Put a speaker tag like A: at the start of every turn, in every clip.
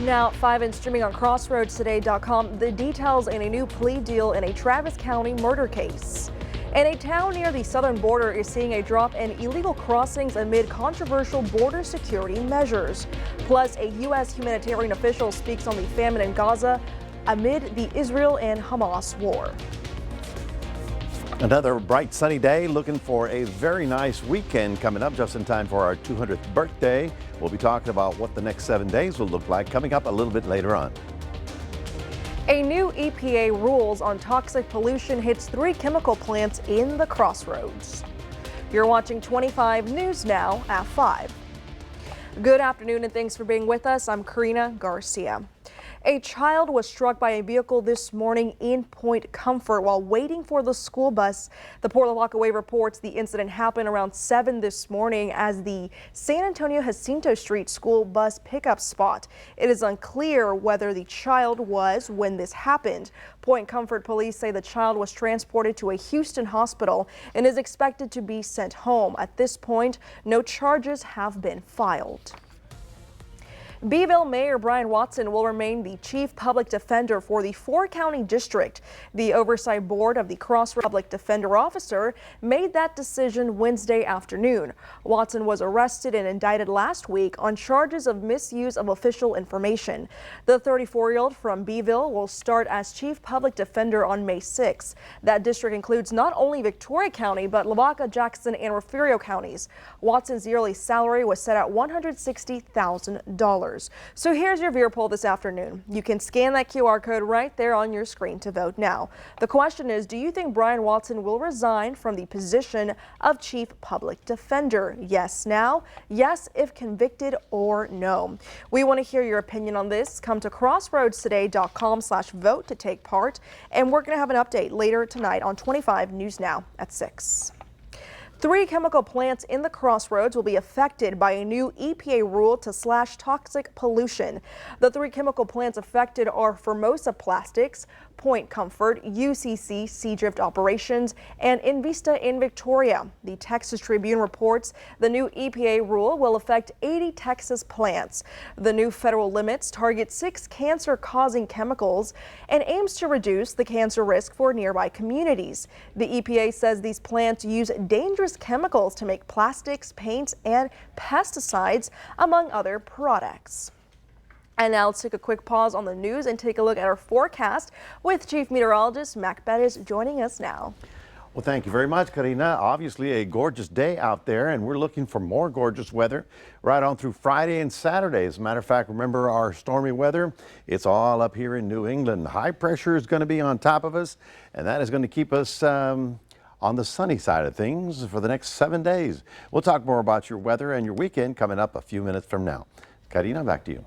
A: Now at 5 and streaming on CrossroadsToday.com, the details in a new plea deal in a Travis County murder case. And a town near the southern border is seeing a drop in illegal crossings amid controversial border security measures. Plus, a U.S. humanitarian official speaks on the famine in Gaza amid the Israel and Hamas war.
B: Another bright sunny day, looking for a very nice weekend coming up just in time for our 200th birthday. We'll be talking about what the next 7 days will look like coming up a little bit later on.
A: A new EPA rules on toxic pollution hits 3 chemical plants in the Crossroads. You're watching 25 News Now at 5. Good afternoon and thanks for being with us. I'm Karina Garcia. A child was struck by a vehicle this morning in Point Comfort while waiting for the school bus. The Port Lavaca Way reports the incident happened around 7 this morning as the San Antonio Jacinto Street school bus pickup spot. It is unclear whether the child was when this happened. Point Comfort police say the child was transported to a Houston hospital and is expected to be sent home. At this point, no charges have been filed. Beeville Mayor Brian Watson will remain the chief public defender for the 4-county district. The oversight board of the Crossroads Public Defender Officer made that decision Wednesday afternoon. Watson was arrested and indicted last week on charges of misuse of official information. The 34-year-old from Beeville will start as chief public defender on May 6. That district includes not only Victoria County, but Lavaca, Jackson, and Refugio counties. Watson's yearly salary was set at $160,000. So here's your viewer poll this afternoon. You can scan that QR code right there on your screen to vote now. The question is, do you think Brian Watson will resign from the position of chief public defender? Yes now, yes if convicted, or no. We want to hear your opinion on this. Come to crossroadstoday.com/vote to take part. And we're going to have an update later tonight on 25 News Now at 6. 3 chemical plants in the Crossroads will be affected by a new EPA rule to slash toxic pollution. The 3 chemical plants affected are Formosa Plastics, Point Comfort, UCC Seadrift Operations, and Invista in Victoria. The Texas Tribune reports the new EPA rule will affect 80 Texas plants. The new federal limits target 6 cancer-causing chemicals and aims to reduce the cancer risk for nearby communities. The EPA says these plants use dangerous chemicals to make plastics, paints, and pesticides, among other products. And now let's take a quick pause on the news and take a look at our forecast with Chief Meteorologist Mac Bettis joining us now.
B: Well, thank you very much, Karina. Obviously a gorgeous day out there, and we're looking for more gorgeous weather right on through Friday and Saturday. As a matter of fact, remember our stormy weather? It's all up here in New England. High pressure is going to be on top of us, and that is going to keep us on the sunny side of things for the next 7 days. We'll talk more about your weather and your weekend coming up a few minutes from now. Karina, back to you.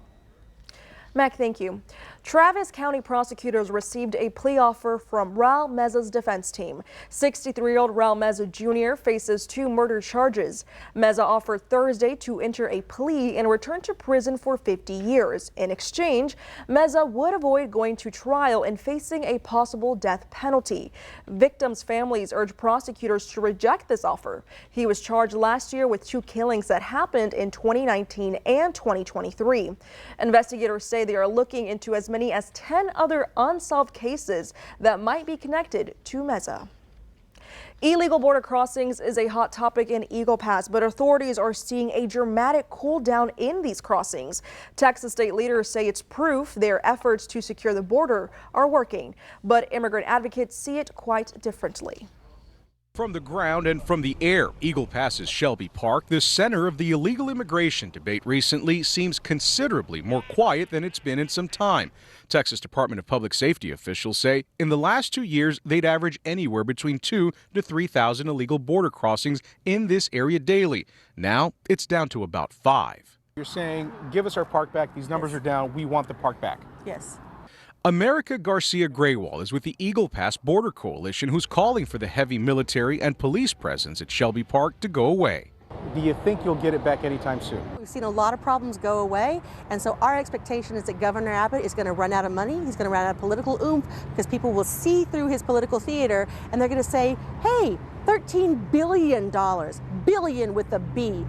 A: Mac, thank you. Travis County prosecutors received a plea offer from Raul Meza's defense team. 63-year-old Raul Meza Jr. faces 2 murder charges. Meza offered Thursday to enter a plea and return to prison for 50 years. In exchange, Meza would avoid going to trial and facing a possible death penalty. Victims' families urged prosecutors to reject this offer. He was charged last year with 2 killings that happened in 2019 and 2023. Investigators say they are looking into as many as 10 other unsolved cases that might be connected to Meza. Illegal border crossings is a hot topic in Eagle Pass, but authorities are seeing a dramatic cool down in these crossings. Texas state leaders say it's proof their efforts to secure the border are working, but immigrant advocates see it quite differently.
C: From the ground and from the air, Eagle Pass's Shelby Park, the center of the illegal immigration debate recently, seems considerably more quiet than it's been in some time. Texas Department of Public Safety officials say in the last 2 years, they'd average anywhere between 2,000 to 3,000 illegal border crossings in this area daily. Now it's down to about 5.
D: You're saying, give us our park back. These numbers are down. We want the park back.
A: Yes.
C: America Garcia Graywall is with the Eagle Pass Border Coalition, who's calling for the heavy military and police presence at Shelby Park to go away.
D: Do you think you'll get it back anytime soon?
E: We've seen a lot of problems go away, and so our expectation is that Governor Abbott is going to run out of money, he's going to run out of political oomph, because people will see through his political theater, and they're going to say, hey, $13 billion, billion with a B,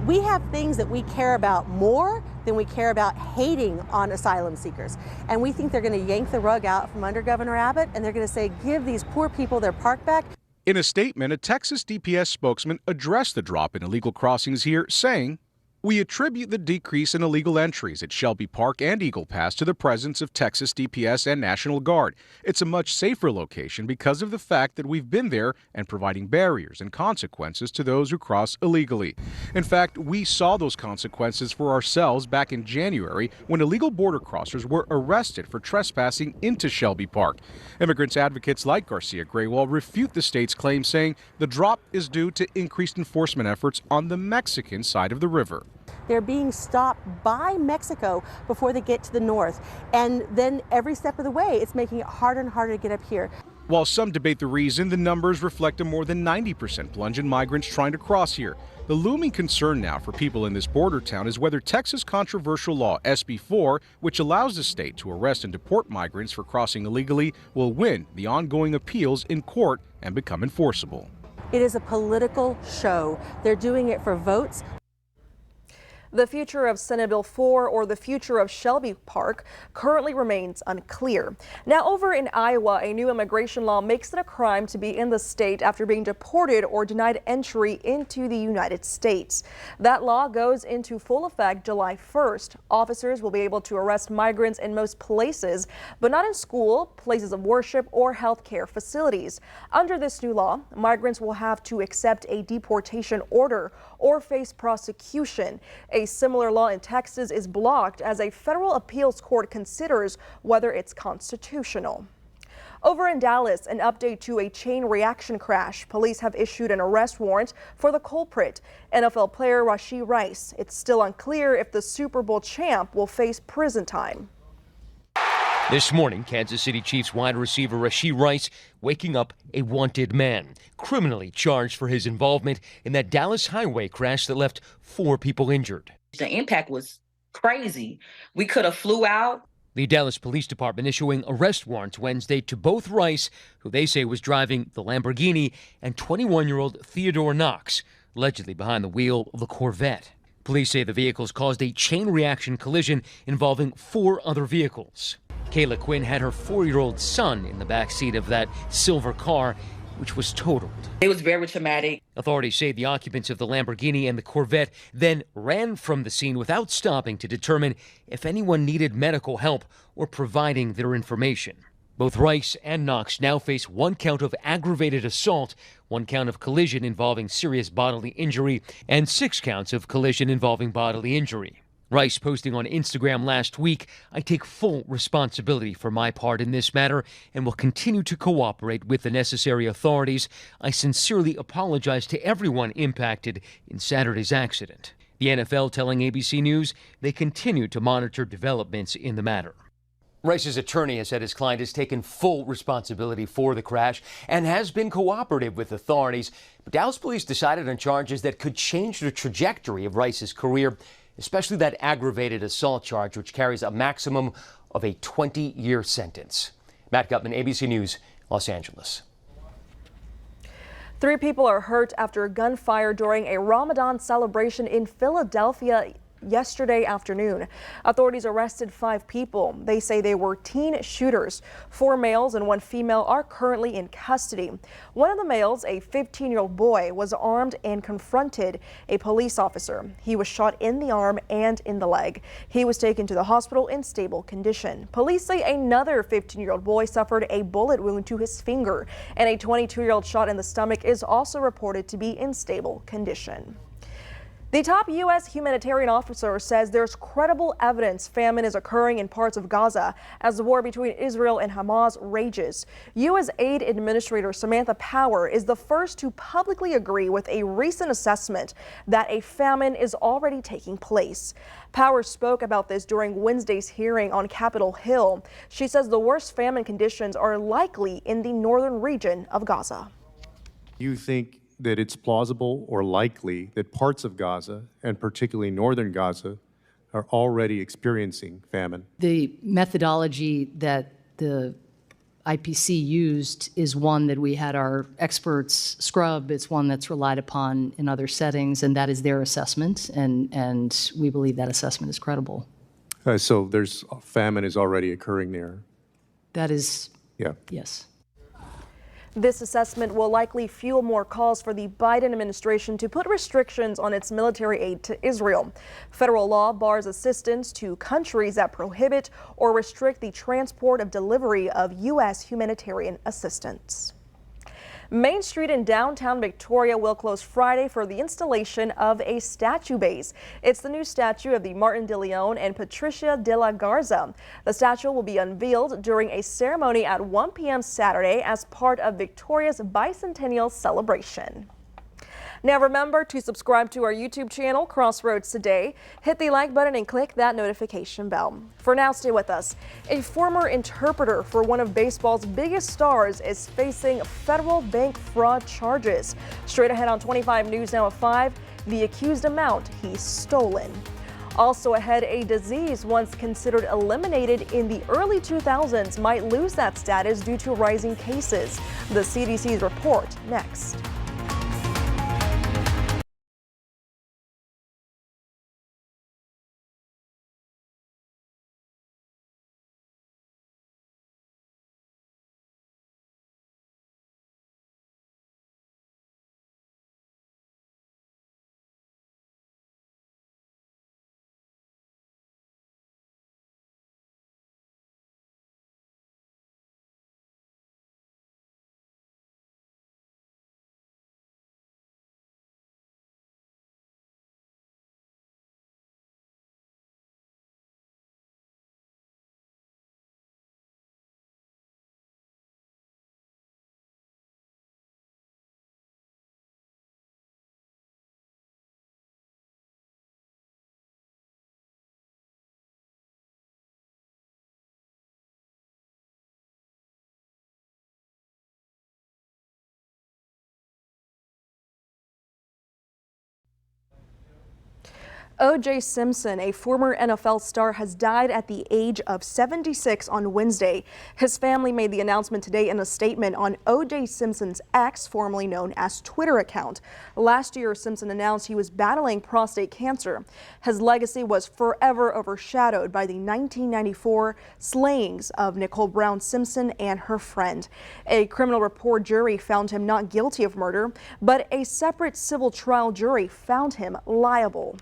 E: We have things that we care about more than we care about hating on asylum seekers. And we think they're going to yank the rug out from under Governor Abbott, and they're going to say, give these poor people their park back.
C: In a statement, a Texas DPS spokesman addressed the drop in illegal crossings here, saying, "We attribute the decrease in illegal entries at Shelby Park and Eagle Pass to the presence of Texas DPS and National Guard. It's a much safer location because of the fact that we've been there and providing barriers and consequences to those who cross illegally. In fact, we saw those consequences for ourselves back in January when illegal border crossers were arrested for trespassing into Shelby Park." Immigrants advocates like Garcia Graywall refute the state's claim, saying the drop is due to increased enforcement efforts on the Mexican side of the river.
E: They're being stopped by Mexico before they get to the north. And then every step of the way, it's making it harder and harder to get up here.
C: While some debate the reason, the numbers reflect a more than 90% plunge in migrants trying to cross here. The looming concern now for people in this border town is whether Texas' controversial law, SB 4, which allows the state to arrest and deport migrants for crossing illegally, will win the ongoing appeals in court and become enforceable.
E: It is a political show. They're doing it for votes.
A: The future of Senate Bill 4 or the future of Shelby Park currently remains unclear. Now, over in Iowa, a new immigration law makes it a crime to be in the state after being deported or denied entry into the United States. That law goes into full effect July 1st. Officers will be able to arrest migrants in most places, but not in school, places of worship, or healthcare facilities. Under this new law, migrants will have to accept a deportation order or face prosecution. A similar law in Texas is blocked as a federal appeals court considers whether it's constitutional. Over in Dallas, an update to a chain reaction crash. Police have issued an arrest warrant for the culprit, NFL player Rashee Rice. It's still unclear if the Super Bowl champ will face prison time.
F: This morning, Kansas City Chiefs wide receiver Rashee Rice waking up a wanted man, criminally charged for his involvement in that Dallas highway crash that left 4 people injured.
G: The impact was crazy. We could have flew out.
F: The Dallas Police Department issuing arrest warrants Wednesday to both Rice, who they say was driving the Lamborghini, and 21-year-old Theodore Knox, allegedly behind the wheel of the Corvette. Police say the vehicles caused a chain reaction collision involving 4 other vehicles. Kayla Quinn had her 4-year-old son in the back seat of that silver car, which was totaled.
G: It was very traumatic.
F: Authorities say the occupants of the Lamborghini and the Corvette then ran from the scene without stopping to determine if anyone needed medical help or providing their information. Both Rice and Knox now face 1 count of aggravated assault, 1 count of collision involving serious bodily injury, and 6 counts of collision involving bodily injury. Rice posting on Instagram last week, "I take full responsibility for my part in this matter and will continue to cooperate with the necessary authorities. I sincerely apologize to everyone impacted in Saturday's accident." The NFL telling ABC News they continue to monitor developments in the matter. Rice's attorney has said his client has taken full responsibility for the crash and has been cooperative with authorities. But Dallas police decided on charges that could change the trajectory of Rice's career, especially that aggravated assault charge, which carries a maximum of a 20-year sentence. Matt Gutman, ABC News, Los Angeles.
A: 3 people are hurt after gunfire during a Ramadan celebration in Philadelphia yesterday afternoon. Authorities arrested 5 people. They say they were teen shooters. 4 males and 1 female are currently in custody. One of the males, a 15-year-old boy, was armed and confronted a police officer. He was shot in the arm and in the leg. He was taken to the hospital in stable condition. Police say another 15-year-old boy suffered a bullet wound to his finger, and a 22-year-old shot in the stomach is also reported to be in stable condition. The top U.S. humanitarian officer says there's credible evidence famine is occurring in parts of Gaza as the war between Israel and Hamas rages. U.S. Aid Administrator Samantha Power is the first to publicly agree with a recent assessment that a famine is already taking place. Power spoke about this during Wednesday's hearing on Capitol Hill. She says the worst famine conditions are likely in the northern region of Gaza.
H: You think that it's plausible or likely that parts of Gaza, and particularly northern Gaza, are already experiencing famine?
I: The methodology that the IPC used is one that we had our experts scrub. It's one that's relied upon in other settings, and that is their assessment, and we believe that assessment is credible.
H: So there's famine is already occurring there.
I: That is,
H: Yeah.
I: yes.
A: This assessment will likely fuel more calls for the Biden administration to put restrictions on its military aid to Israel. Federal law bars assistance to countries that prohibit or restrict the transport of delivery of U.S. humanitarian assistance. Main Street in downtown Victoria will close Friday for the installation of a statue base. It's the new statue of the Martin de Leon and Patricia de la Garza. The statue will be unveiled during a ceremony at 1 p.m. Saturday as part of Victoria's bicentennial celebration. Now remember to subscribe to our YouTube channel, Crossroads Today. Hit the like button and click that notification bell. For now, stay with us. A former interpreter for one of baseball's biggest stars is facing federal bank fraud charges. Straight ahead on 25 News Now at 5, the accused amount he's stolen. Also ahead, a disease once considered eliminated in the early 2000s might lose that status due to rising cases. The CDC's report next. O.J. Simpson, a former NFL star, has died at the age of 76 on Wednesday. His family made the announcement today in a statement on O.J. Simpson's X, formerly known as Twitter account. Last year, Simpson announced he was battling prostate cancer. His legacy was forever overshadowed by the 1994 slayings of Nicole Brown Simpson and her friend. A criminal report jury found him not guilty of murder, but a separate civil trial jury found him liable.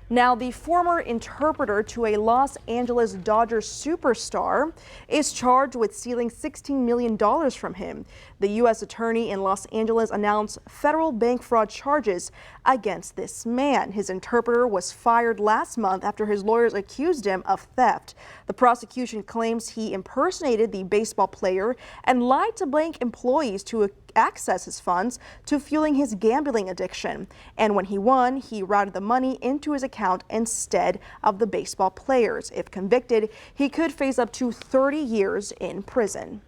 A: Now, the former interpreter to a Los Angeles Dodgers superstar is charged with stealing $16 million from him. The U.S. attorney in Los Angeles announced federal bank fraud charges against this man. His interpreter was fired last month after his lawyers accused him of theft. The prosecution claims he impersonated the baseball player and lied to bank employees to access his funds to fueling his gambling addiction. And when he won, he routed the money into his account instead of the baseball players. If convicted, he could face up to 30 years in prison.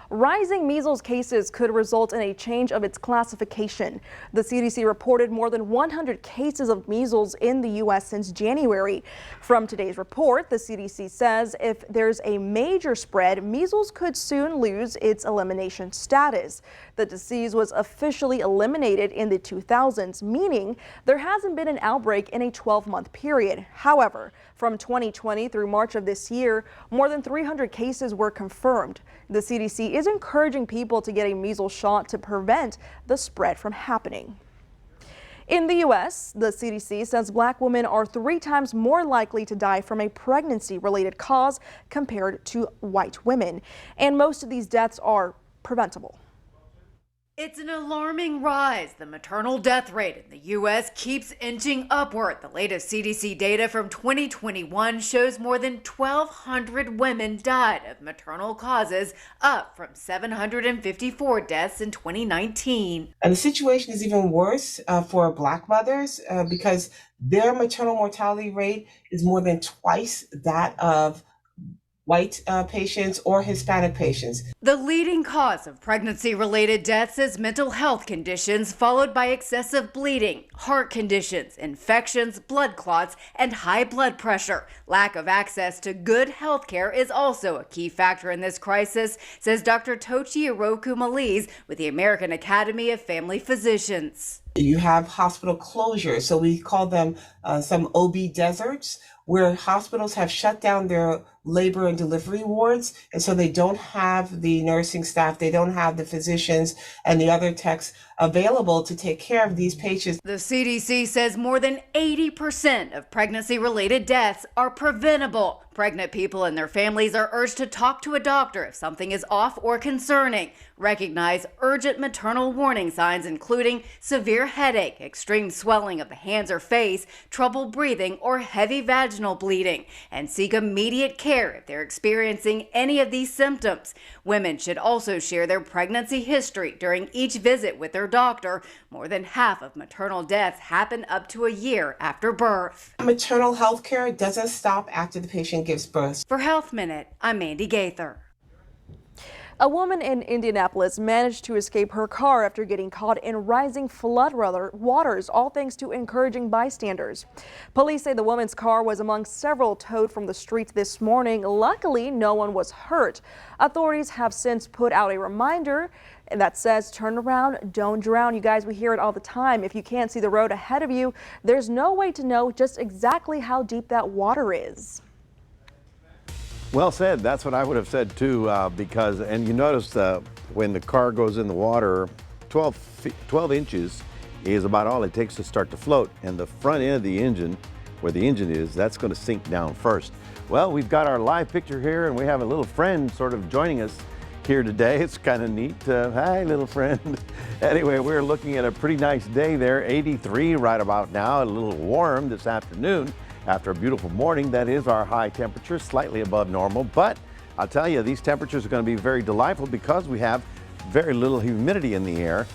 A: Rising measles cases could result in a change of its classification. The CDC reported more than 100 cases of measles in the U.S. since January. From today's report, the CDC says if there's a major spread, measles could soon lose its elimination status. The disease was officially eliminated in the 2000s, meaning there hasn't been an outbreak in a 12-month period. However, from 2020 through March of this year, more than 300 cases were confirmed. The CDC is encouraging people to get a measles shot to prevent the spread from happening. In the U.S., the CDC says black women are 3 times more likely to die from a pregnancy-related cause compared to white women, and most of these deaths are preventable.
J: It's an alarming rise. The maternal death rate in the U.S. keeps inching upward. The latest CDC data from 2021 shows more than 1,200 women died of maternal causes, up from 754 deaths in 2019.
K: And the situation is even worse for Black mothers because their maternal mortality rate is more than twice that of white patients or Hispanic patients.
J: The leading cause of pregnancy-related deaths is mental health conditions, followed by excessive bleeding, heart conditions, infections, blood clots, and high blood pressure. Lack of access to good health care is also a key factor in this crisis, says Dr. Tochi Iroku Maliz with the American Academy of Family Physicians.
K: You have hospital closures, so we call them some OB deserts, where hospitals have shut down their labor and delivery wards, and so they don't have the nursing staff, they don't have the physicians and the other techs available to take care of these patients.
J: The CDC says more than 80% of pregnancy-related deaths are preventable. Pregnant people and their families are urged to talk to a doctor if something is off or concerning. Recognize urgent maternal warning signs, including severe headache, extreme swelling of the hands or face, trouble breathing, or heavy vaginal bleeding, and seek immediate care if they're experiencing any of these symptoms. Women should also share their pregnancy history during each visit with their doctor. More than half of maternal deaths happen up to a year after birth.
K: Maternal health care doesn't stop after the patient gives birth.
J: For Health Minute, I'm Mandy Gaither.
A: A woman in Indianapolis managed to escape her car after getting caught in rising flood waters, all thanks to encouraging bystanders. Police say the woman's car was among several towed from the streets this morning. Luckily, no one was hurt. Authorities have since put out a reminder that says, turn around, don't drown. You guys, we hear it all the time. If you can't see the road ahead of you, there's no way to know just exactly how deep that water is.
B: Well said. That's what I would have said too, because, and you notice when the car goes in the water, 12 inches is about all it takes to start to float. And the front end of the engine, where the engine is, that's going to sink down first. Well, we've got our live picture here, and we have a little friend sort of joining us here today. It's kind of neat. Hi, little friend. Anyway, we're looking at a pretty nice day there, 83 right about now, a little warm this afternoon. After a beautiful morning, that is our high temperature, slightly above normal. But I'll tell you, these temperatures are going to be very delightful because we have very little humidity in the air.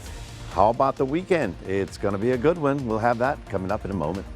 B: How about the weekend? It's going to be a good one. We'll have that coming up in a moment.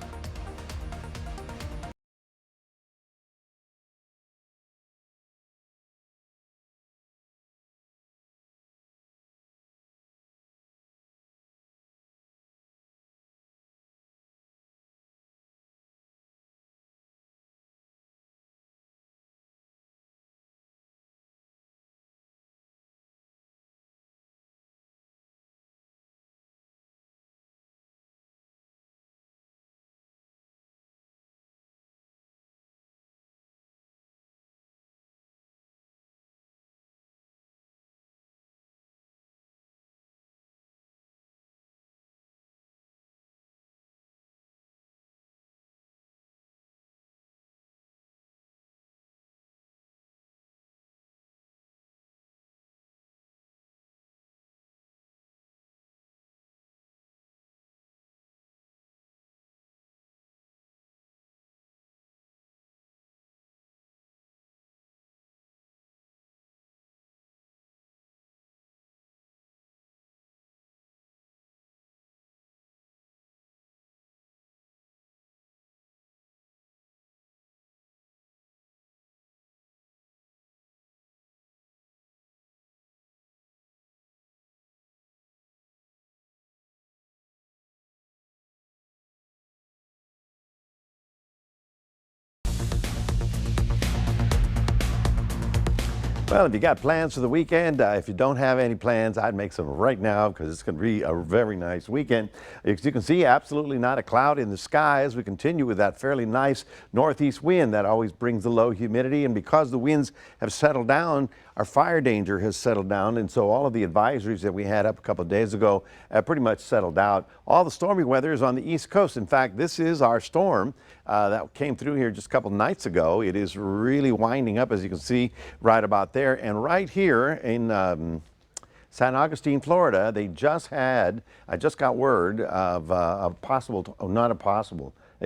B: Well, if you got plans for the weekend, if you don't have any plans, I'd make some right now because it's going to be a very nice weekend. As you can see, absolutely not a cloud in the sky as we continue with that fairly nice northeast wind that always brings the low humidity. And because the winds have settled down, our fire danger has settled down. And so all of the advisories that we had up a couple of days ago have pretty much settled out. All the stormy weather is on the East Coast. In fact, this is our storm that came through here just a couple nights ago. It is really winding up, as you can see, right about there. And right here in San Augustine, Florida, they just had, I just got word of a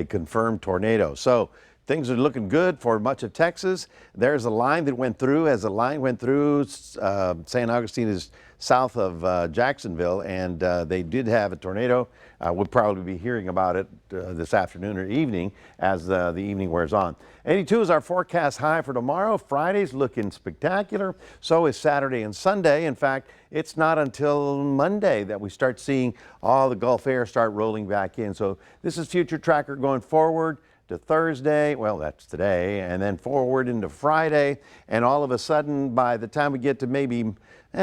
B: confirmed tornado. So things are looking good for much of Texas. There's a line that went through. As the line went through, San Augustine is south of Jacksonville, and they did have a tornado. We'll probably be hearing about it this afternoon or evening as the evening wears on. 82 is our forecast high for tomorrow. Friday's looking spectacular. So is Saturday and Sunday. In fact, it's not until Monday that we start seeing all the Gulf air start rolling back in. So this is Future Tracker going forward to Thursday, well, that's today, and then forward into Friday. And all of a sudden, by the time we get to maybe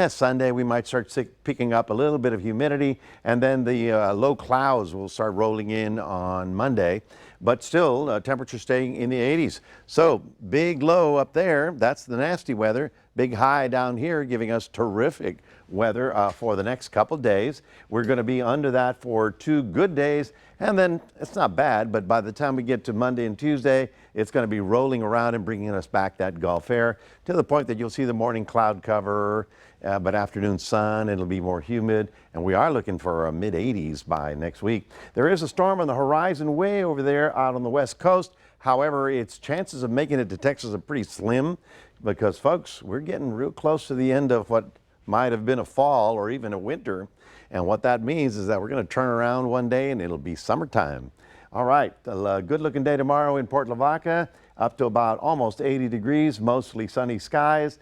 B: Sunday, we might start picking up a little bit of humidity, and then the low clouds will start rolling in on Monday. But still, temperature staying in the 80s. So big low up there, that's the nasty weather. Big high down here, giving us terrific weather for the next couple days. We're going to be under that for 2 good days, and then it's not bad, but by the time we get to Monday and Tuesday, it's going to be rolling around and bringing us back that Gulf air to the point that you'll see the morning cloud cover, but afternoon sun, it'll be more humid, and we are looking for a mid-80s by next week. There is a storm on the horizon way over there out on the west coast. However, its chances of making it to Texas are pretty slim because, folks, we're getting real close to the end of what might have been a fall or even a winter. And what that means is that we're going to turn around one day and it'll be summertime. All right, a good looking day tomorrow in Port Lavaca, up to about almost 80 degrees, mostly sunny skies.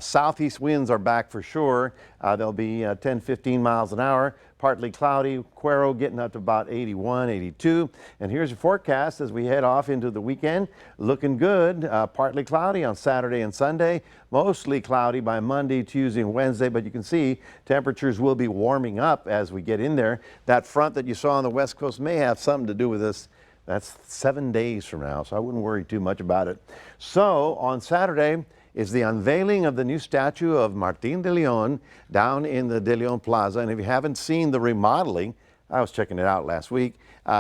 B: Southeast winds are back for sure. They'll be 10, 15 miles an hour. Partly cloudy. Cuero getting up to about 81, 82. And here's your forecast as we head off into the weekend. Looking good. Partly cloudy on Saturday and Sunday. Mostly cloudy by Monday, Tuesday, and Wednesday. But you can see temperatures will be warming up as we get in there. That front that you saw on the west coast may have something to do with this. That's 7 days from now, so I wouldn't worry too much about it. So on Saturday is the unveiling of the new statue of Martin de Leon down in the De Leon Plaza. And if you haven't seen the remodeling, I was checking it out last week,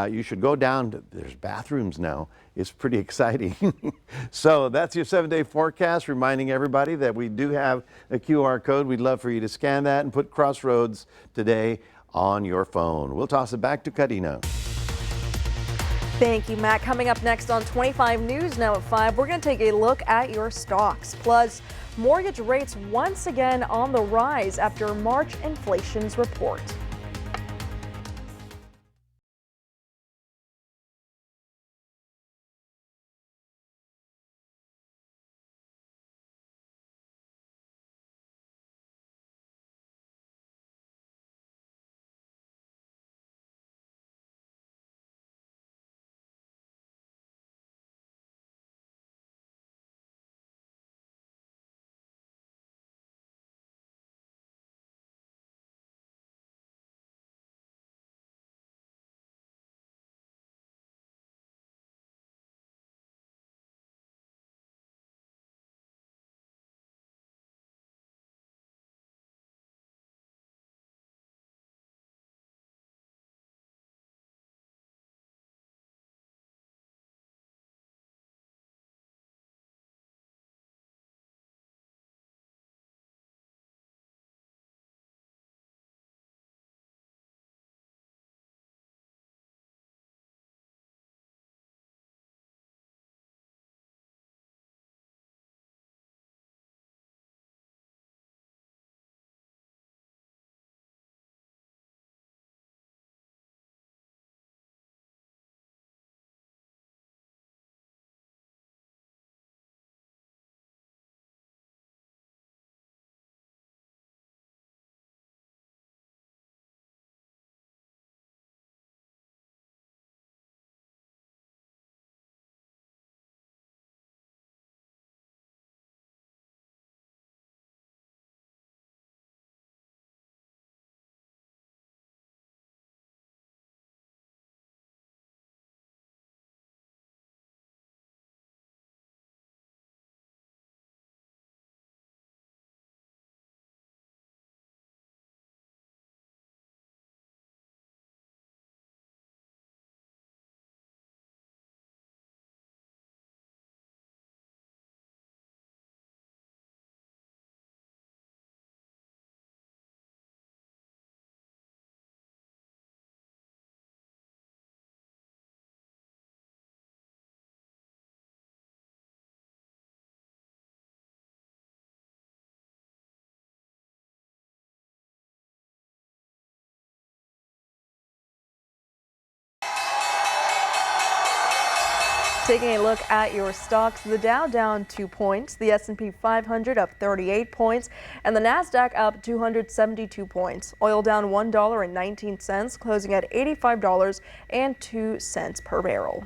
B: you should go down. There's bathrooms now. It's pretty exciting. So that's your 7-day forecast, reminding everybody that we do have a QR code. We'd love for you to scan that and put Crossroads today on your phone. We'll toss it back to Karina.
A: Thank you, Matt. Coming up next on 25 News Now at 5, we're going to take a look at your stocks. Plus, mortgage rates once again on the rise after March inflation's report. Taking a look at your stocks, the Dow down 2 points, the S&P 500 up 38 points, and the Nasdaq up 272 points. Oil down $1.19, closing at $85.02 per barrel.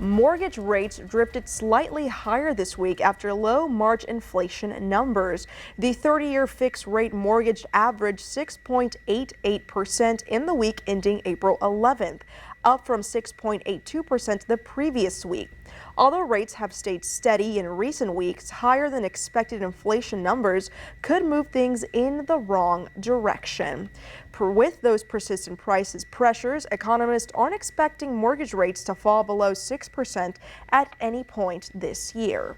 A: Mortgage rates drifted slightly higher this week after low March inflation numbers. The 30-year fixed rate mortgage averaged 6.88% in the week ending April 11th, up from 6.82% the previous week. Although rates have stayed steady in recent weeks, higher than expected inflation numbers could move things in the wrong direction. With those persistent prices pressures, economists aren't expecting mortgage rates to fall below 6% at any point this year.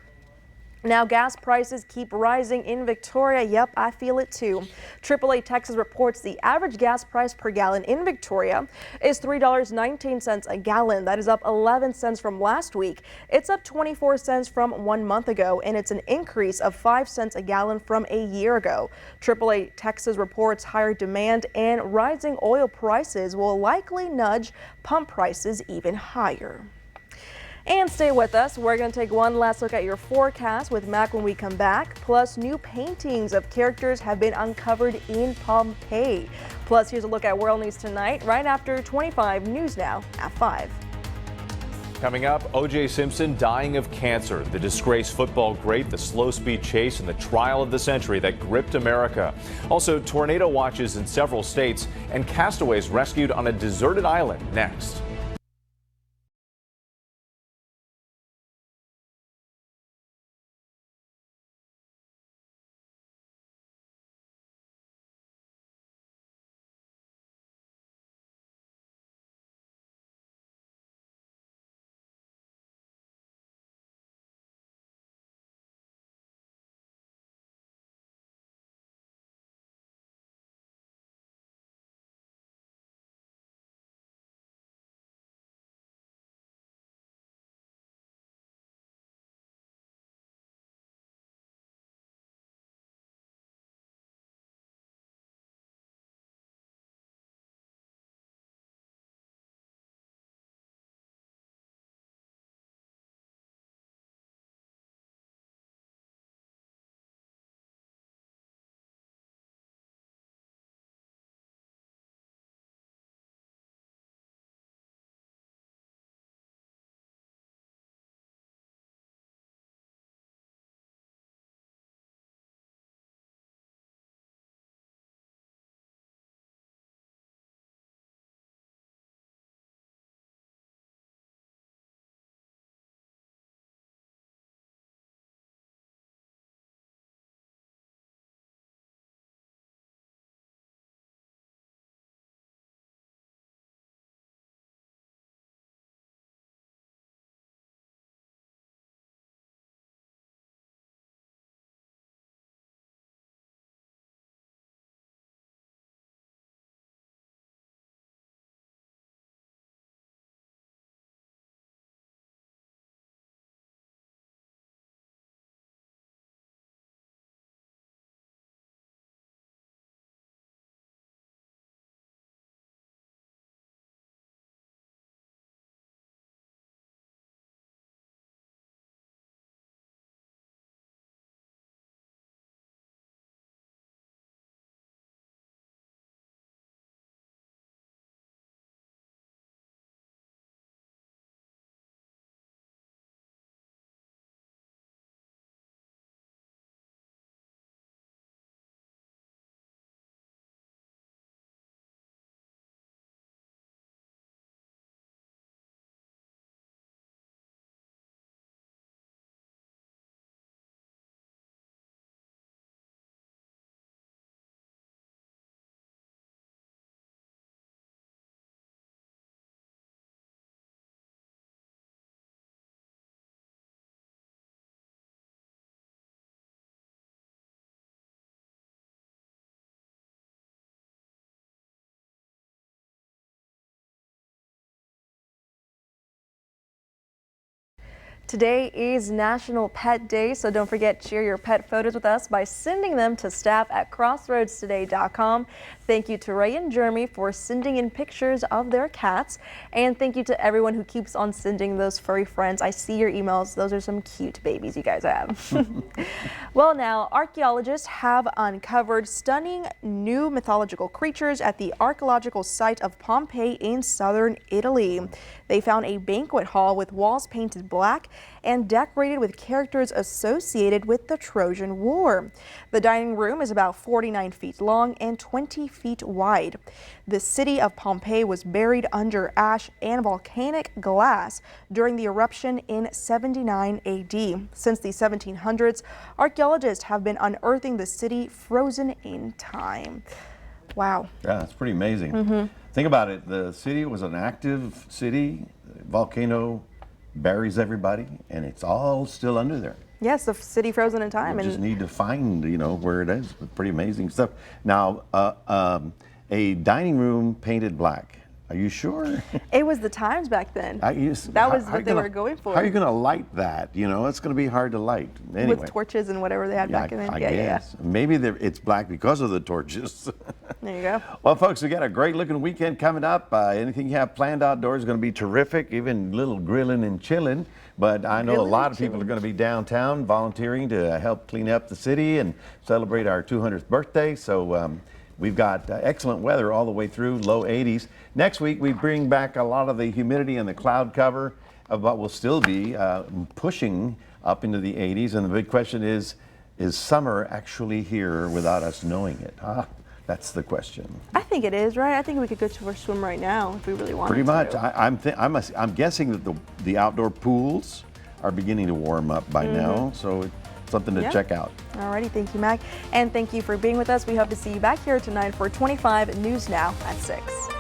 A: Now, gas prices keep rising in Victoria. Yep, I feel it too. AAA Texas reports the average gas price per gallon in Victoria is $3.19 a gallon. That is up 11 cents from last week. It's up 24 cents from 1 month ago, and it's an increase of 5 cents a gallon from a year ago. AAA Texas reports higher demand and rising oil prices will likely nudge pump prices even higher. And stay with us. We're going to take one last look at your forecast with Mac when we come back. Plus, new paintings of characters have been uncovered in Pompeii. Plus, here's a look at World News Tonight right after 25 News Now at 5.
L: Coming up, O.J. Simpson dying of cancer, the disgraced football great, the slow-speed chase, and the trial of the century that gripped America. Also, tornado watches in several states and castaways rescued on a deserted island next.
A: Today is National Pet Day, so don't forget to share your pet photos with us by sending them to staff@crossroadstoday.com. Thank you to Ray and Jeremy for sending in pictures of their cats. And thank you to everyone who keeps on sending those furry friends. I see your emails. Those are some cute babies you guys have. Well, now, archaeologists have uncovered stunning new mythological creatures at the archaeological site of Pompeii in southern Italy. They found a banquet hall with walls painted black and decorated with characters associated with the Trojan War. The dining room is about 49 feet long and 20 feet wide. The city of Pompeii was buried under ash and volcanic glass during the eruption in 79 AD. Since the 1700s, archaeologists have been unearthing the city frozen in time. Wow.
B: Yeah, it's pretty amazing. Think about it. The city was an active city. Volcano buries everybody, and it's all still under there.
A: Yes, the city frozen in time.
B: We just need to find, where it is. Pretty amazing stuff. Now, a dining room painted black. Are you sure?
A: It was the times back then. That was what they were going for.
B: How are you going to light that? It's going to be hard to light. Anyway.
A: With torches and whatever they had back then.
B: I guess. Maybe it's black because of the torches.
A: There you go.
B: Well, folks, we got a great looking weekend coming up. Anything you have planned outdoors is going to be terrific, even a little grilling and chilling. But I know a lot of people are going to be downtown volunteering to help clean up the city and celebrate our 200th birthday. So we've got excellent weather all the way through, low 80s. Next week, we bring back a lot of the humidity and the cloud cover, but we'll still be pushing up into the 80s. And the big question is summer actually here without us knowing it? That's the question.
A: I think it is, right? I think we could go for a swim right now if we really wanted to.
B: Pretty much. I'm guessing that the outdoor pools are beginning to warm up by now, so it's something to check out.
A: Alrighty, thank you, Mac. And thank you for being with us. We hope to see you back here tonight for 25 News Now at 6.